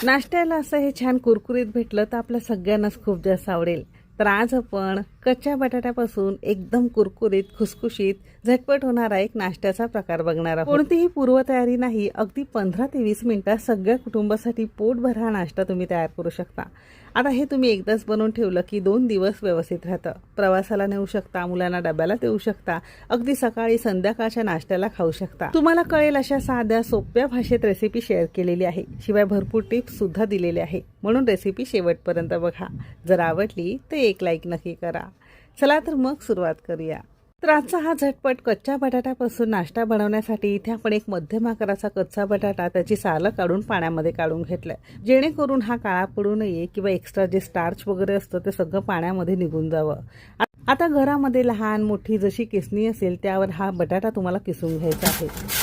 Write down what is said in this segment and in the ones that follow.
नाश्त्याला असं हे छान कुरकुरीत भेटलं तर आपल्या सगळ्यांनाच खूप जास्त आवडेल। तर आज आपण कच्च्या बटाट्यापासून एकदम कुरकुरीत खुसखुशीत झटपट होणारा एक नाश्त्याचा प्रकार बघणार आहोत। कोणतीही पूर्वतयारी नाही, अगदी 15 ते 20 मिनिटात सगळ्या कुटुंबासाठी पोटभर हा नाश्ता तुम्ही तयार करू शकता। आता हे तुम्ही एकदाच बनवून ठेवलं की 2 दिवस व्यवस्थित राहतं। प्रवासाला नेऊ शकता, मुलांना डब्याला देऊ शकता, अगदी सकाळी संध्याकाळच्या नाश्त्याला खाऊ शकता। तुम्हाला कळेल अशा साध्या सोप्या भाषेत रेसिपी शेअर केलेली आहे, शिवाय भरपूर टिप्स सुद्धा दिलेले आहे, म्हणून रेसिपी शेवटपर्यंत बघा। जर आवडली तर एक लाईक नक्की करा। चला तर मग सुरुवात करूया। तर आजचा हा झटपट कच्च्या बटाट्यापासून नाश्ता बनवण्यासाठी इथे आपण एक मध्यम आकाराचा कच्चा बटाटा त्याची सालं काढून पाण्यामध्ये काढून घेतलाय, जेणेकरून हा काळा पडू नये किंवा एक्स्ट्रा जे स्टार्च वगैरे असतं ते सगळं पाण्यामध्ये निघून जावं। आता घरामध्ये लहान मोठी जशी किसणी असेल त्यावर हा बटाटा तुम्हाला किसून घ्यायचा आहे।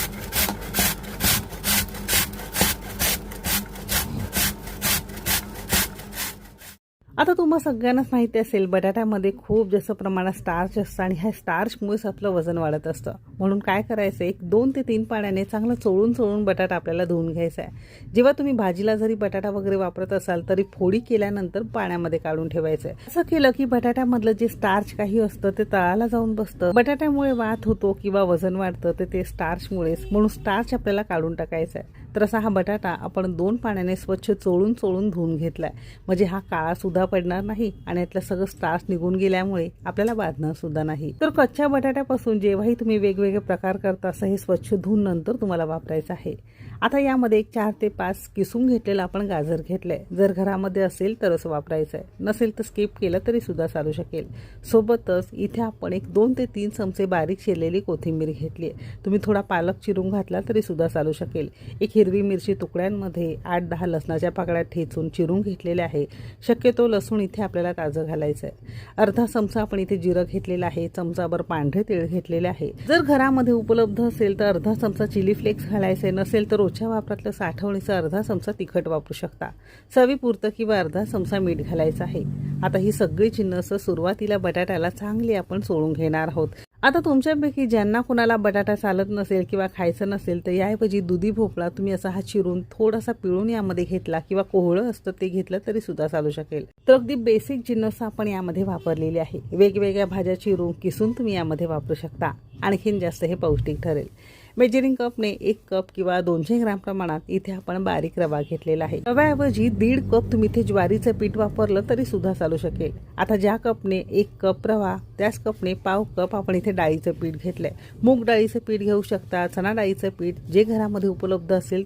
आता तुम्हाला सगळ्यांनाच माहिती असेल बटाट्यामध्ये खूप जास्त प्रमाणात स्टार्च असतं आणि ह्या स्टार्चमुळेच आपलं वजन वाढत असतं। म्हणून काय करायचं, एक 2 ते 3 पाण्याने चांगलं चोळून चोळून बटाटा आपल्याला धुवून घ्यायचा आहे। जेव्हा तुम्ही भाजीला जरी बटाटा वगैरे वापरत असाल तरी फोडी केल्यानंतर पाण्यामध्ये काढून ठेवायचं आहे। असं केलं की बटाट्यामधलं जे स्टार्च काही असतं ते तळाला जाऊन बसतं। बटाट्यामुळे वात होतो किंवा वजन वाढतं ते स्टार्चमुळेच, म्हणून स्टार्च आपल्याला काढून टाकायचा आहे। तर असा हा बटाटा आपण 2 पाण्याने स्वच्छ चोळून चोळून धुवून घेतलाय, म्हणजे हा काळा सुद्धा पडणार नाही आणि यातलं सगळं स्टार्च निघून गेल्यामुळे आपल्याला बाधणार सुद्धा नाही। तर कच्च्या बटाट्यापासून जेव्हाही तुम्ही वेगवेगळे प्रकार करता असं हे स्वच्छ धुवून नंतर तुम्हाला वापरायचं आहे। आता यामध्ये एक 4 ते 5 किसून घेतलेलं आपण गाजर घेतलंय। जर घरामध्ये असेल तरच वापरायचं आहे, नसेल तर स्किप केलं तरी सुद्धा चालू शकेल। सोबतच इथे आपण एक 2 ते 3 चमचे बारीक चिरलेली कोथिंबीर घेतली आहे। तुम्ही थोडा पालक चिरून घातला तरी सुद्धा चालू शकेल। एक हिरवी मिरची तुकड्यांमध्ये 8-10 लसणाच्या पाकळ्या ठेचून चिरून घेतलेल्या आहे। शक्यतो लसूण इथे आपल्याला ताजं घालायचं आहे। अर्धा चमचा आपण इथे जिरं घेतलेलं आहे, चमचाभर पांढरे तीळ घेतलेले आहे। जर घरामध्ये उपलब्ध असेल तर अर्धा चमचा चिली फ्लेक्स घालायचे, नसेल तर रोजच्या वापरातलं साठवणीचा अर्धा चमचा तिखट वापरू शकता। चवीपुरतं किंवा अर्धा चमचा मीठ घालायचं आहे। आता ही सगळी जिन्नस सुरुवातीला बटाट्याला चांगली आपण चोळून घेणार आहोत। आता तुमच्यापैकी ज्यांना कुणाला बटाटा चालत नसेल किंवा खायचं नसेल तर याऐवजी दुधी भोपळा तुम्ही असा हा चिरून थोडासा पिळून यामध्ये घेतला किंवा कोहळं असतं ते घेतलं तरी सुद्धा चालू शकेल। तर अगदी बेसिक जिन्नस आपण यामध्ये वापरलेली आहे। वेगवेगळ्या भाज्या चिरून किसून तुम्ही यामध्ये वापरू शकता, आणखीन जास्त हे पौष्टिक ठरेल। मेजरिंग कपने 1 कप किंवा 200 ग्रॅम प्रमाणात इथे आपण बारीक रवा घेतलेला आहे। रव्याऐवजी 1.5 कप तुम्ही इथे ज्वारीचं पीठ वापरलं तरी सुद्धा चालू शकेल। आता ज्या कपने 1 कप रवा त्याच कपने पाव कप आपण इथे डाळीचं पीठ घेतलंय। मूग डाळीचं पीठ घेऊ शकता, चणा डाळीचं पीठ जे घरामध्ये उपलब्ध असेल